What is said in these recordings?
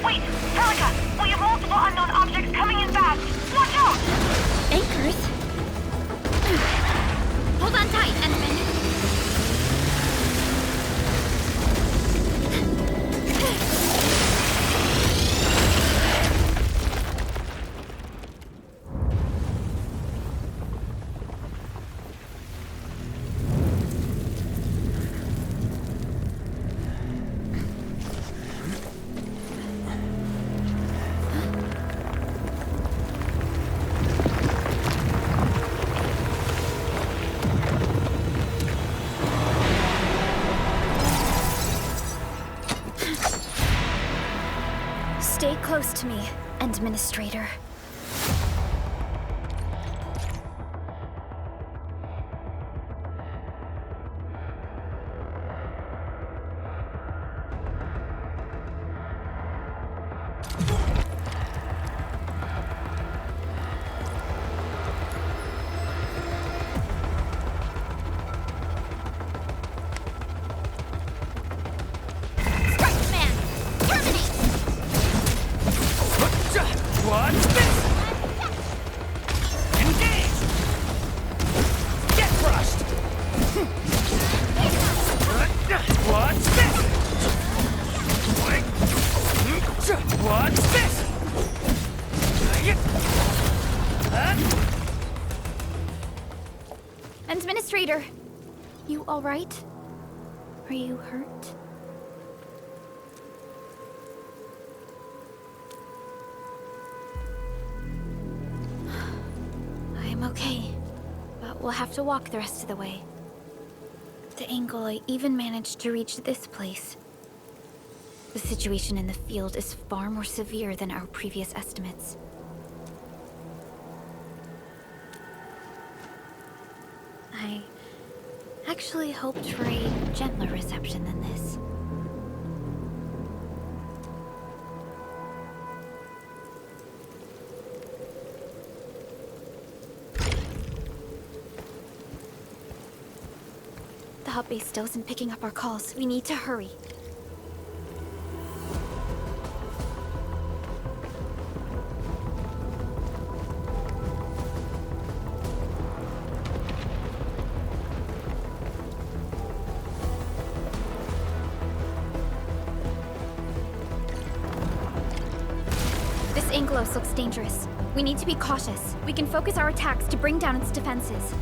Wait! Helica! We have multiple unknown objects coming in fast! Watch out! Anchors? Hold on tight, Endman. Stay close to me, Administrator. What's this? Engage! Get crushed! What's this? What's this? Administrator, you all right? Are you hurt? I'm okay, but we'll have to walk the rest of the way. The angle I even managed to reach this place. The situation in the field is far more severe than our previous estimates. I actually hoped for a gentler reception than this. The hub base still isn't picking up our calls. We need to hurry. This Anglos looks dangerous. We need to be cautious. We can focus our attacks to bring down its defenses.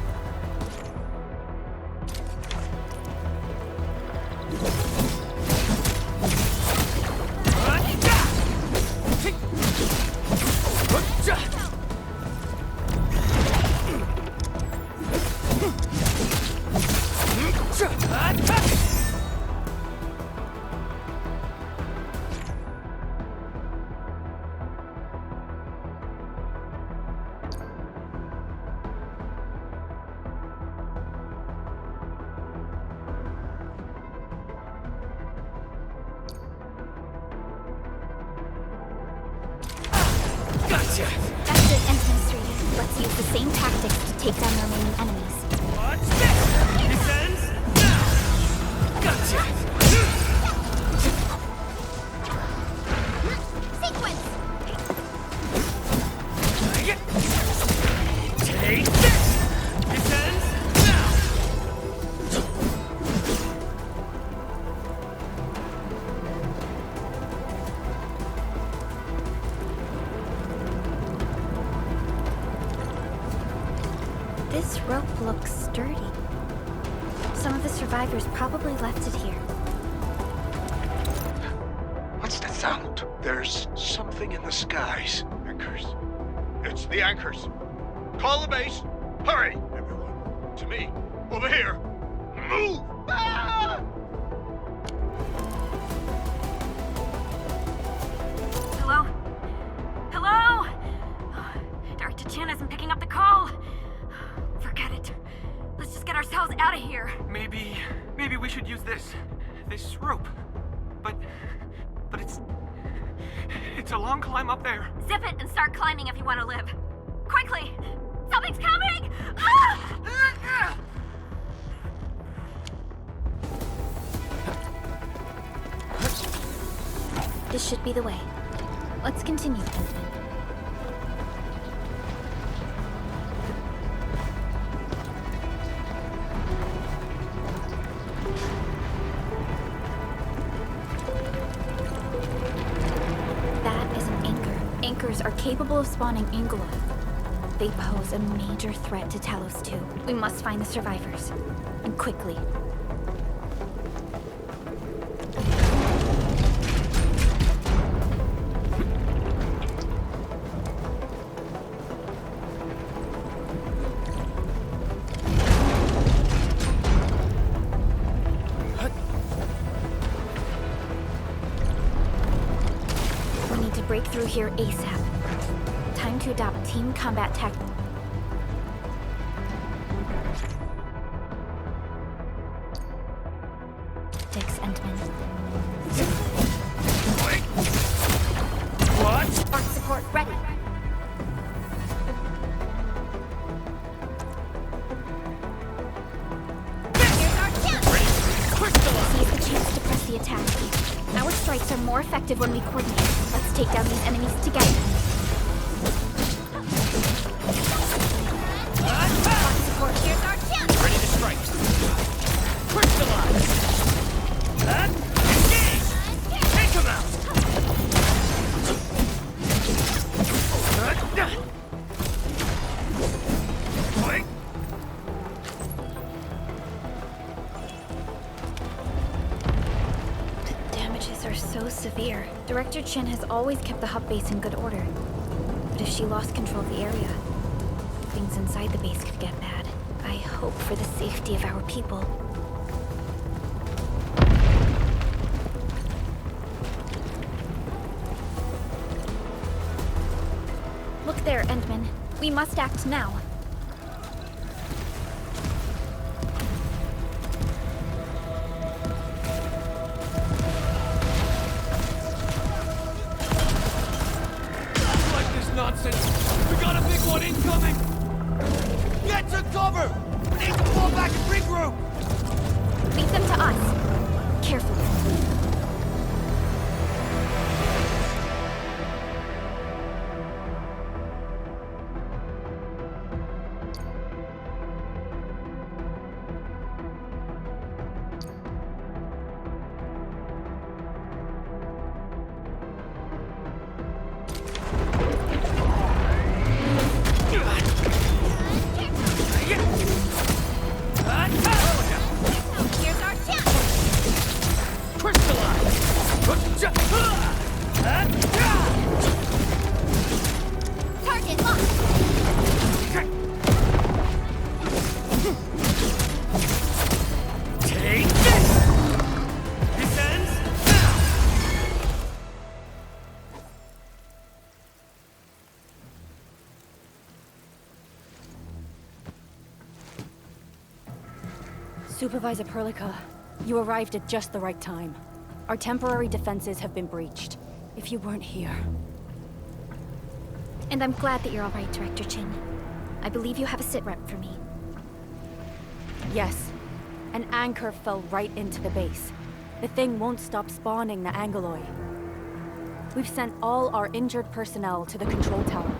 Gotcha! That's it, Administrator. Let's use the same tactics to take down the remaining enemies. What's this? This ends now! Gotcha! Sequence! Take this! This ends now! This rope looks sturdy. Some of the survivors probably left it here. What's that sound? There's something in the skies. Anchors. It's the anchors. Call the base. Hurry, everyone. To me. Over here. Move! Ah! Hello? Hello? Dr. Chan isn't picking up the call. Forget it. Let's just get ourselves out of here. Maybe we should use this rope. But it's a long climb up there. Zip it and start climbing if you want to live. Quickly! Something's coming! Ah! This should be the way. Let's continue, Endman. That is an anchor. Anchors are capable of spawning Angoloi. They pose a major threat to Talos too. We must find the survivors. And quickly. We need to break through here ASAP. Time to adopt team combat tactics. Endman. What? Arc support ready. Here's our chance! Seize the chance to press the attack. Our strikes are more effective when we coordinate. Let's take down these enemies together. Arc support, here's our chance! Ready to strike. Crystallize. Engage! Take him out! The damages are so severe. Director Chen has always kept the hub base in good order. But if she lost control of the area, things inside the base could get bad. I hope for the safety of our people. Look there, Endman. We must act now. Like this nonsense. We got a big one incoming. Get to cover. We need to fall back and regroup. Leave them to us. Carefully. Here's our chance! Target locked! Take this! This ends now! Supervisor Perlica, you arrived at just the right time. Our temporary defenses have been breached. If you weren't here... And I'm glad that you're all right, Director Chin. I believe you have a sit-rep for me. Yes, an anchor fell right into the base. The thing won't stop spawning the Angoloi. We've sent all our injured personnel to the control tower.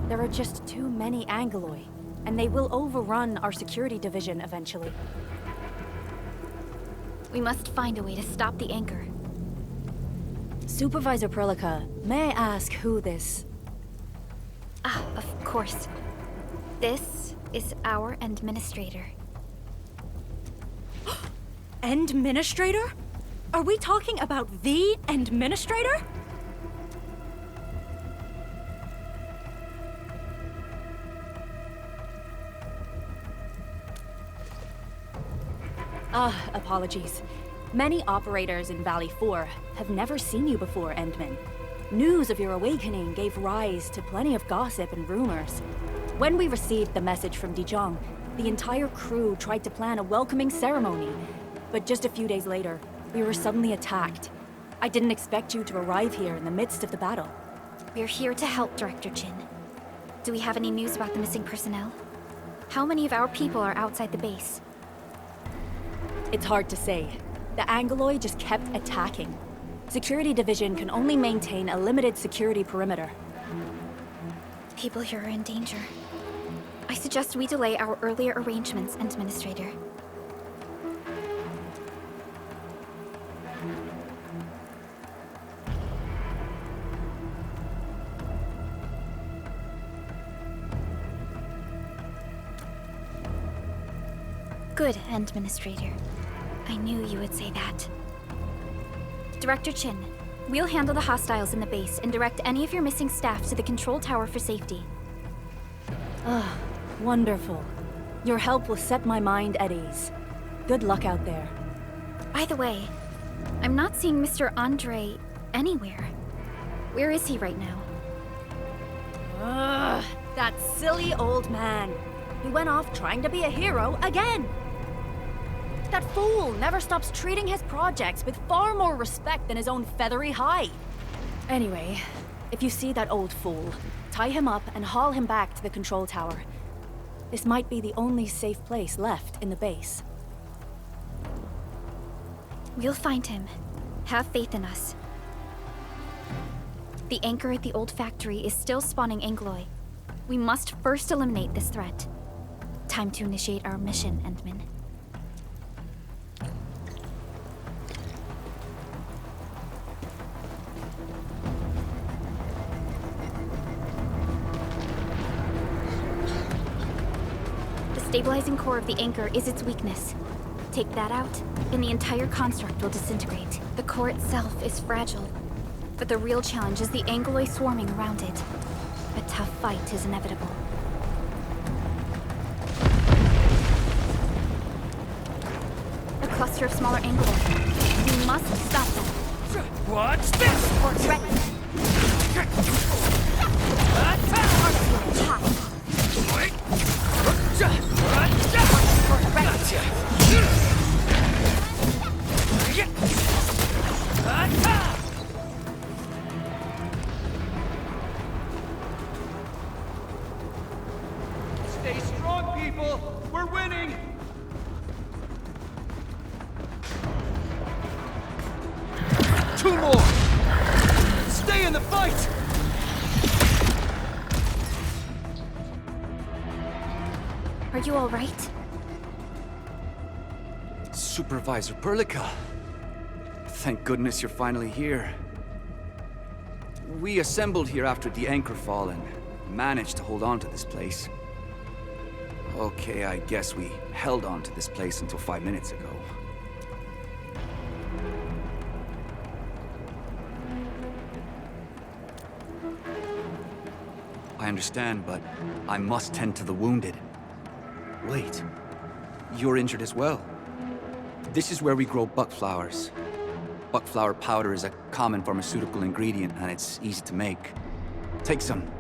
There are just too many Angoloi, and they will overrun our security division eventually. We must find a way to stop the anchor. Supervisor Perlica, may I ask who this... Ah, of course. This is our administrator. Administrator? Are we talking about the Administrator? Apologies. Many operators in Valley 4 have never seen you before, Endman. News of your awakening gave rise to plenty of gossip and rumors. When we received the message from Dijon, the entire crew tried to plan a welcoming ceremony. But just a few days later, we were suddenly attacked. I didn't expect you to arrive here in the midst of the battle. We're here to help, Director Chin. Do we have any news about the missing personnel? How many of our people are outside the base? It's hard to say. The Angoloi just kept attacking. Security Division can only maintain a limited security perimeter. People here are in danger. I suggest we delay our earlier arrangements, Administrator. Good, Administrator. I knew you would say that. Director Chin, we'll handle the hostiles in the base and direct any of your missing staff to the control tower for safety. Ah, wonderful. Your help will set my mind at ease. Good luck out there. By the way, I'm not seeing Mr. Andre anywhere. Where is he right now? Ugh, that silly old man. He went off trying to be a hero again. That fool never stops treating his projects with far more respect than his own feathery hide. Anyway, if you see that old fool, tie him up and haul him back to the control tower. This might be the only safe place left in the base. We'll find him. Have faith in us. The anchor at the old factory is still spawning Angloy. We must first eliminate this threat. Time to initiate our mission, Endman. The stabilizing core of the anchor is its weakness. Take that out, and the entire construct will disintegrate. The core itself is fragile, but the real challenge is the Angloy swarming around it. A tough fight is inevitable. A cluster of smaller Angloy. We must stop them. What's this? Or threaten. Hot. Stay strong, people! We're winning! Two more! Stay in the fight! Are you all right? Supervisor Perlica. Thank goodness you're finally here. We assembled here after the anchor fall and managed to hold on to this place. Okay, I guess we held on to this place until 5 minutes ago. I understand, but I must tend to the wounded. Wait, you're injured as well. This is where we grow buckflowers. Buckflower powder is a common pharmaceutical ingredient, and it's easy to make. Take some.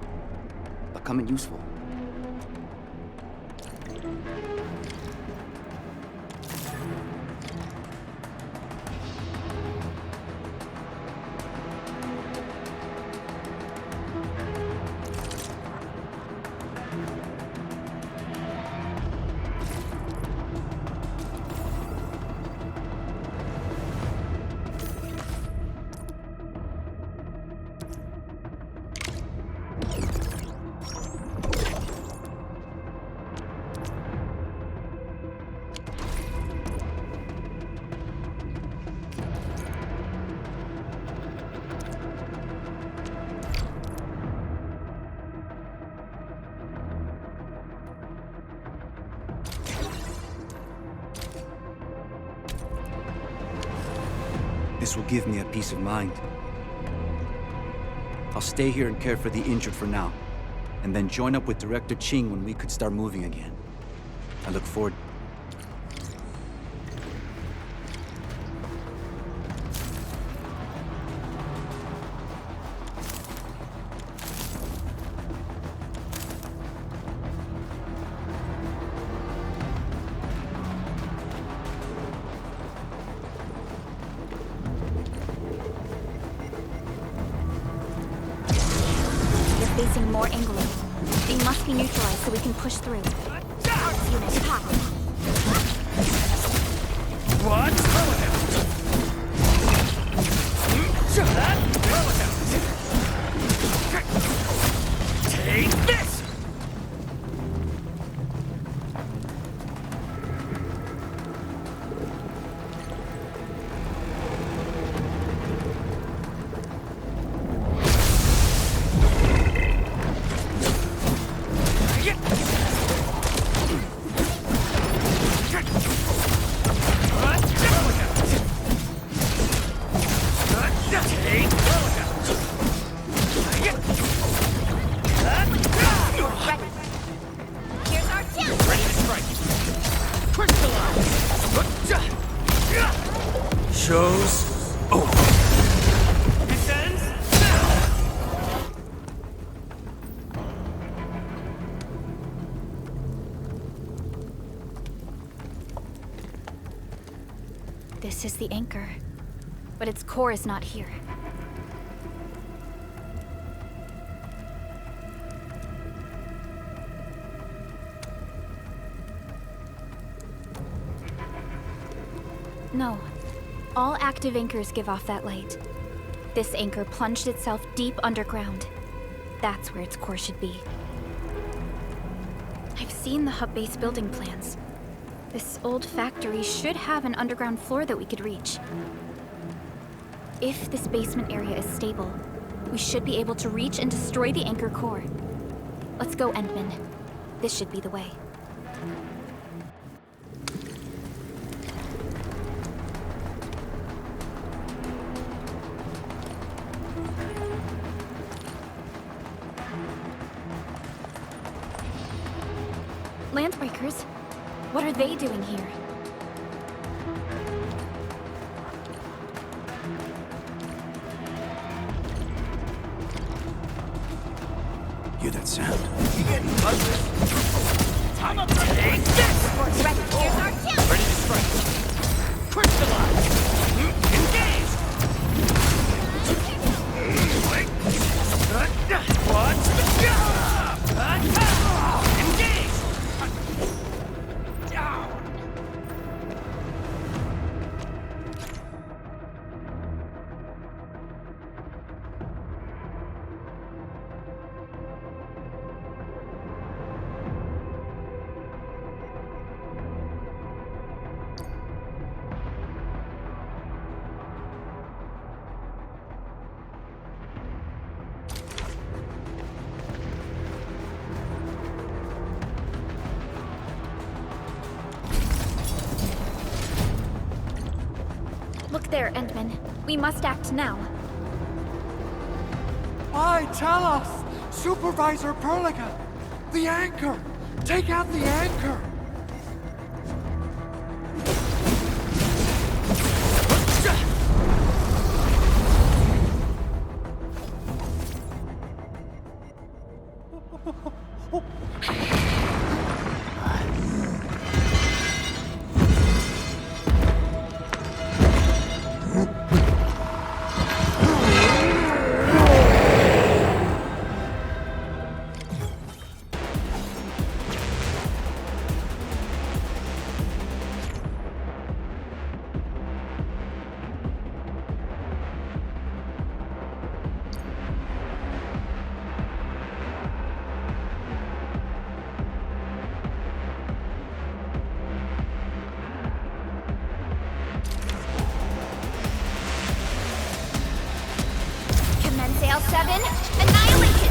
They'll come in useful. This will give me a peace of mind. I'll stay here and care for the injured for now, and then join up with Director Ching when we could start moving again. I look forward. Facing more Angloy. They must be neutralized so we can push through. Arts unit, hot. What? Show's over. Descends now! This is the anchor, but its core is not here. No. All active anchors give off that light. This anchor plunged itself deep underground. That's where its core should be. I've seen the hub base building plans. This old factory should have an underground floor that we could reach. If this basement area is stable, we should be able to reach and destroy the anchor core. Let's go, Endman. This should be the way. Landbreakers? What are they doing here? Hear that sound? You getting buzzes? Time up to take this! Force ready. Here's our kill! Ready to strike. Crystallize! Engage! What's the job? Engage! Down! Look there, Endman. We must act now. Why, tell us! Supervisor Perlica! The anchor! Take out the anchor! Sail 7, annihilation!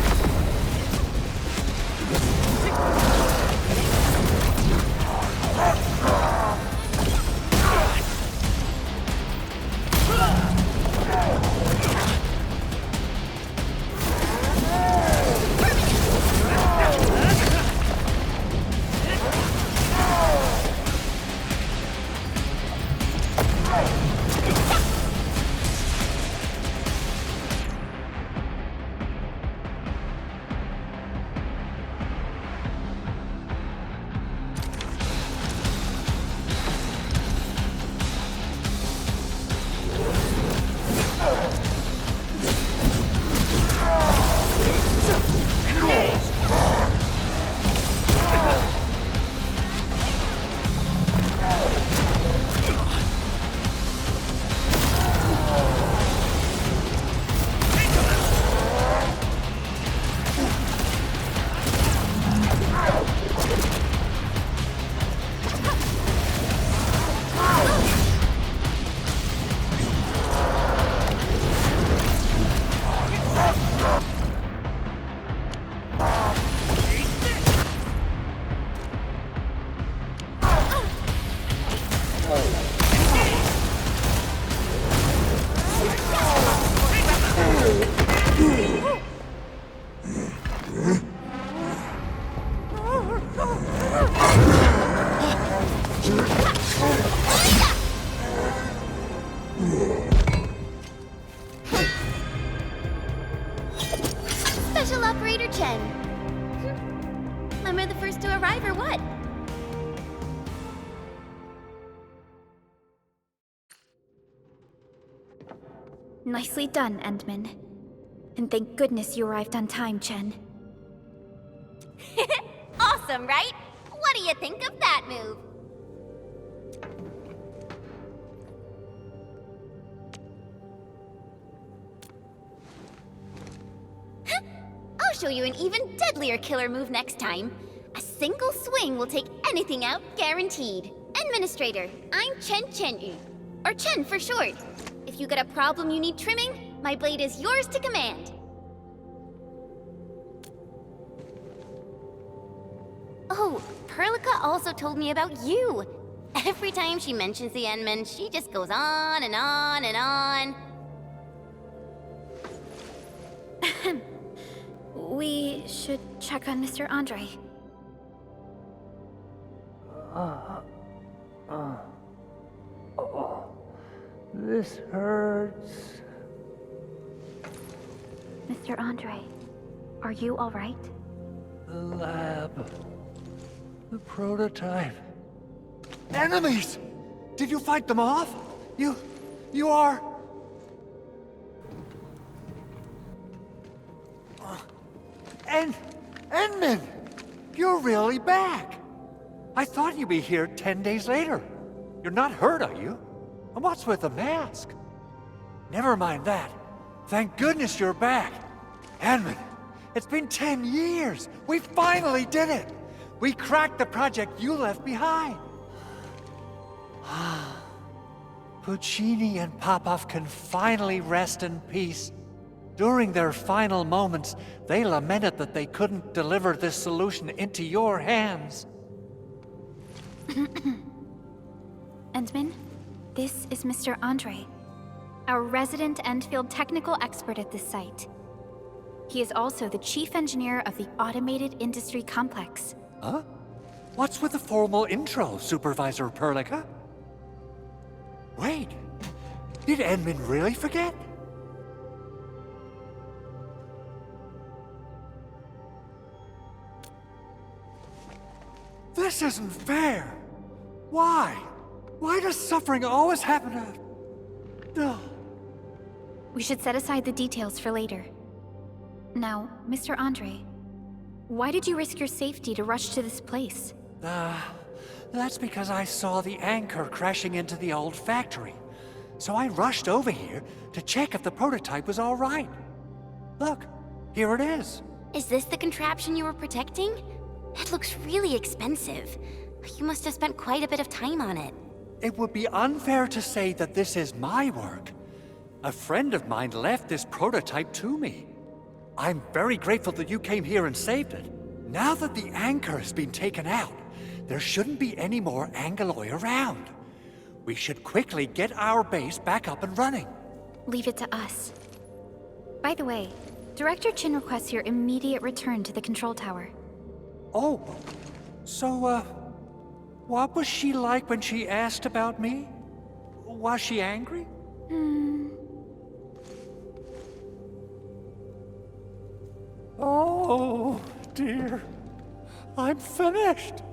Nicely done, Endman. And thank goodness you arrived on time, Chen. Awesome, right? What do you think of that move? I'll show you an even deadlier killer move next time. A single swing will take anything out, guaranteed. Administrator, I'm Chen Chenyu, or Chen for short. If you got a problem you need trimming, my blade is yours to command. Oh, Perlica also told me about you. Every time she mentions the Endman, she just goes on and on and on. We should check on Mr. Andre. This hurts. Mr. Andre, are you all right? The lab. The prototype. Enemies! Did you fight them off? You are... Endman! You're really back! I thought you'd be here 10 days later. You're not hurt, are you? And what's with the mask? Never mind that. Thank goodness you're back. Endman, it's been 10 years. We finally did it. We cracked the project you left behind. Puccini and Popov can finally rest in peace. During their final moments, they lamented that they couldn't deliver this solution into your hands. Endman, this is Mr. Andre, our resident Endfield technical expert at this site. He is also the chief engineer of the Automated Industry Complex. Huh? What's with the formal intro, Supervisor Perlica? Wait, did Endman really forget? This isn't fair. Why? Why does suffering always happen to... No. We should set aside the details for later. Now, Mr. Andre, why did you risk your safety to rush to this place? That's because I saw the anchor crashing into the old factory. So I rushed over here to check if the prototype was all right. Look, here it is. Is this the contraption you were protecting? It looks really expensive. You must have spent quite a bit of time on it. It would be unfair to say that this is my work. A friend of mine left this prototype to me. I'm very grateful that you came here and saved it. Now that the anchor has been taken out, there shouldn't be any more Angoloi around. We should quickly get our base back up and running. Leave it to us. By the way, Director Chin requests your immediate return to the control tower. Oh, so, what was she like when she asked about me? Was she angry? Oh, dear. I'm finished.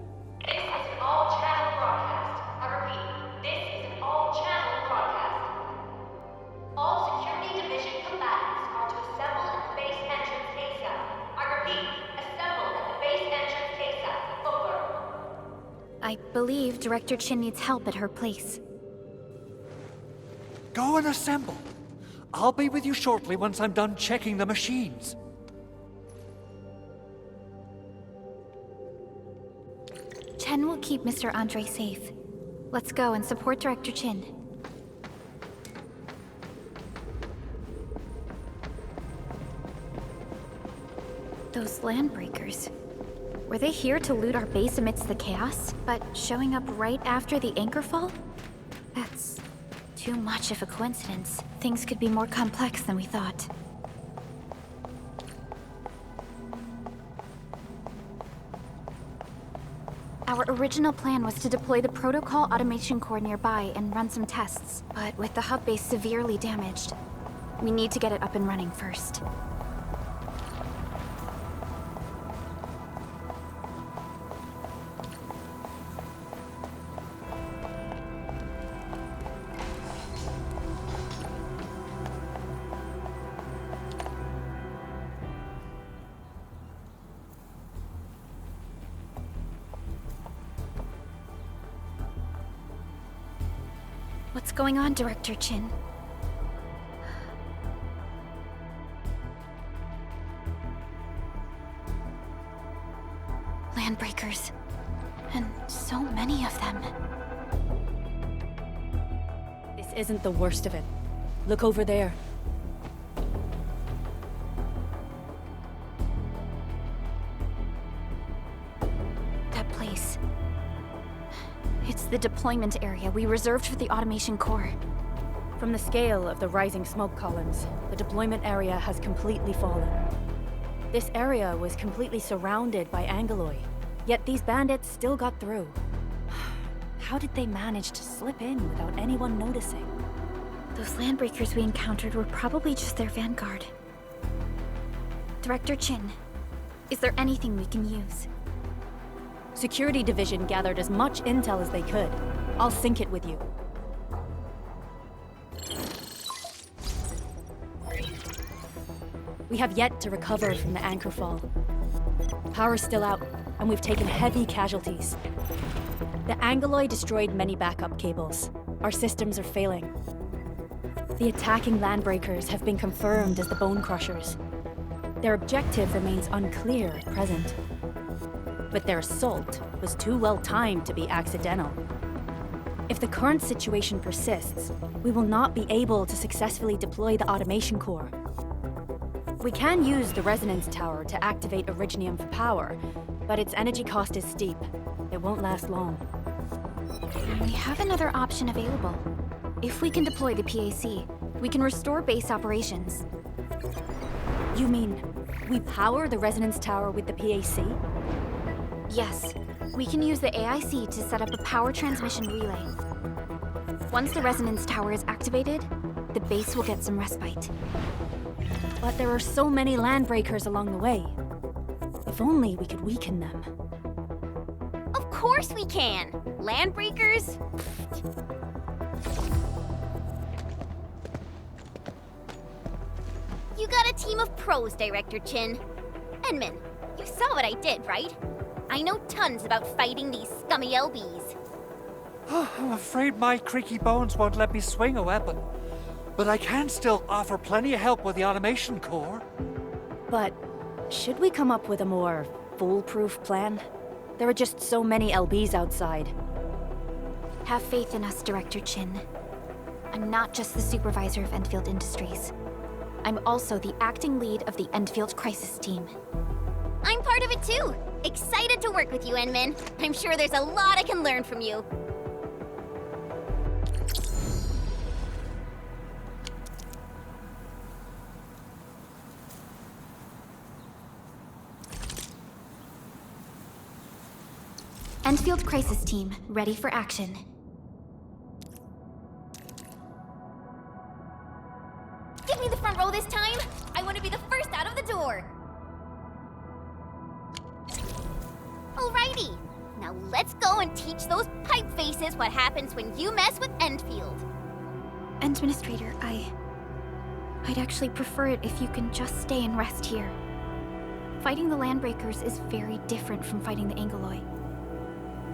This is an all-channel broadcast. I repeat, this is an all-channel broadcast. All security division combatants are to assemble at the base entrance ASAP. I repeat, assemble at the base entrance ASAP. Over. I believe Director Chin needs help at her place. Go and assemble. I'll be with you shortly once I'm done checking the machines. Chen will keep Mr. Andre safe. Let's go and support Director Chin. Those landbreakers. Were they here to loot our base amidst the chaos, but showing up right after the anchor fall? That's too much of a coincidence. Things could be more complex than we thought. Our original plan was to deploy the protocol automation core nearby and run some tests, but with the hub base severely damaged, we need to get it up and running first. What's going on, Director Chin? Landbreakers. And so many of them. This isn't the worst of it. Look over there. That place. It's the deployment area we reserved for the automation core. From the scale of the rising smoke columns, the deployment area has completely fallen. This area was completely surrounded by Angoloi, yet these bandits still got through. How did they manage to slip in without anyone noticing? Those landbreakers we encountered were probably just their vanguard. Director Chin, is there anything we can use? Security Division gathered as much intel as they could. I'll sync it with you. We have yet to recover from the anchor fall. Power's still out, and we've taken heavy casualties. The Angoloi destroyed many backup cables. Our systems are failing. The attacking landbreakers have been confirmed as the Bone Crushers. Their objective remains unclear at present. But their assault was too well timed to be accidental. If the current situation persists, we will not be able to successfully deploy the automation core. We can use the resonance tower to activate Originium for power, but its energy cost is steep. It won't last long. We have another option available. If we can deploy the PAC, we can restore base operations. You mean, we power the resonance tower with the PAC? Yes, we can use the AIC to set up a power transmission relay. Once the resonance tower is activated, the base will get some respite. But there are so many landbreakers along the way. If only we could weaken them. Of course we can! Landbreakers? You got a team of pros, Director Chin. Edmund, you saw what I did, right? I know tons about fighting these scummy LBs. I'm afraid my creaky bones won't let me swing a weapon. But I can still offer plenty of help with the automation core. But should we come up with a more foolproof plan? There are just so many LBs outside. Have faith in us, Director Chin. I'm not just the supervisor of Endfield Industries. I'm also the acting lead of the Endfield Crisis Team. I'm part of it too. Excited to work with you, Enmin. I'm sure there's a lot I can learn from you. Endfield Crisis Team, ready for action. Give me the front row this time. I want to be the first out of the door. Alrighty. Now let's go and teach those pipe faces what happens when you mess with Endfield. Administrator, I'd actually prefer it if you can just stay and rest here. Fighting the Landbreakers is very different from fighting the Angoloi.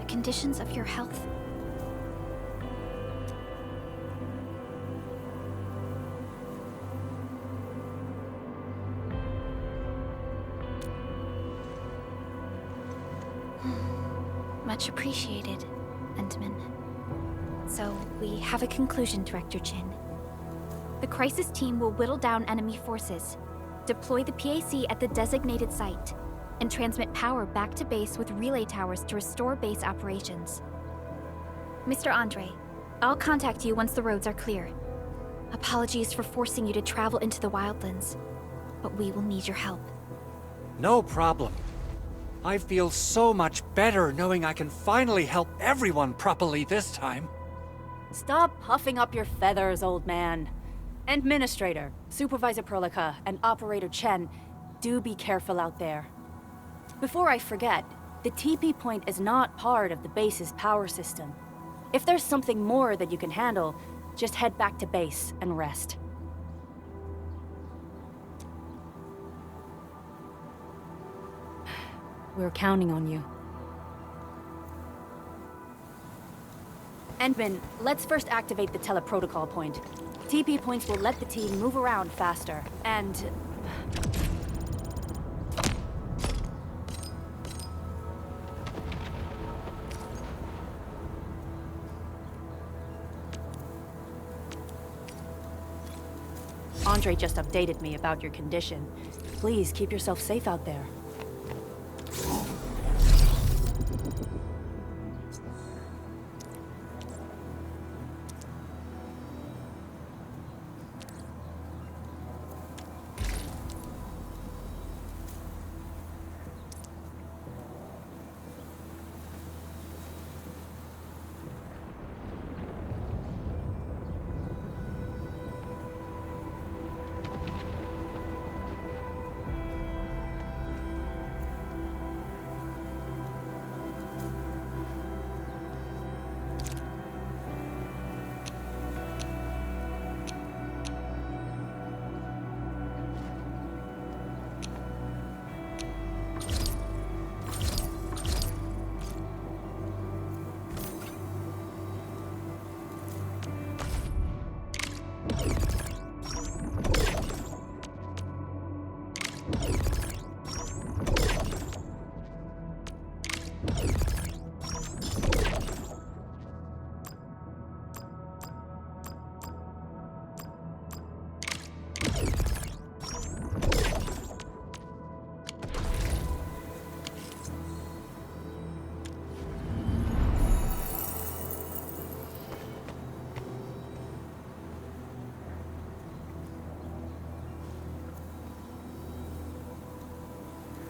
The conditions of your health. Much appreciated, Endman. So, we have a conclusion, Director Chin. The Crisis Team will whittle down enemy forces, deploy the PAC at the designated site, and transmit power back to base with relay towers to restore base operations. Mr. Andre, I'll contact you once the roads are clear. Apologies for forcing you to travel into the wildlands, but we will need your help. No problem. I feel so much better knowing I can finally help everyone properly this time. Stop puffing up your feathers, old man. Administrator, Supervisor Prolica, and Operator Chen, do be careful out there. Before I forget, the TP point is not part of the base's power system. If there's something more that you can handle, just head back to base and rest. We're counting on you. Endman, let's first activate the teleprotocol point. TP points will let the team move around faster, and... Andre just updated me about your condition. Please keep yourself safe out there.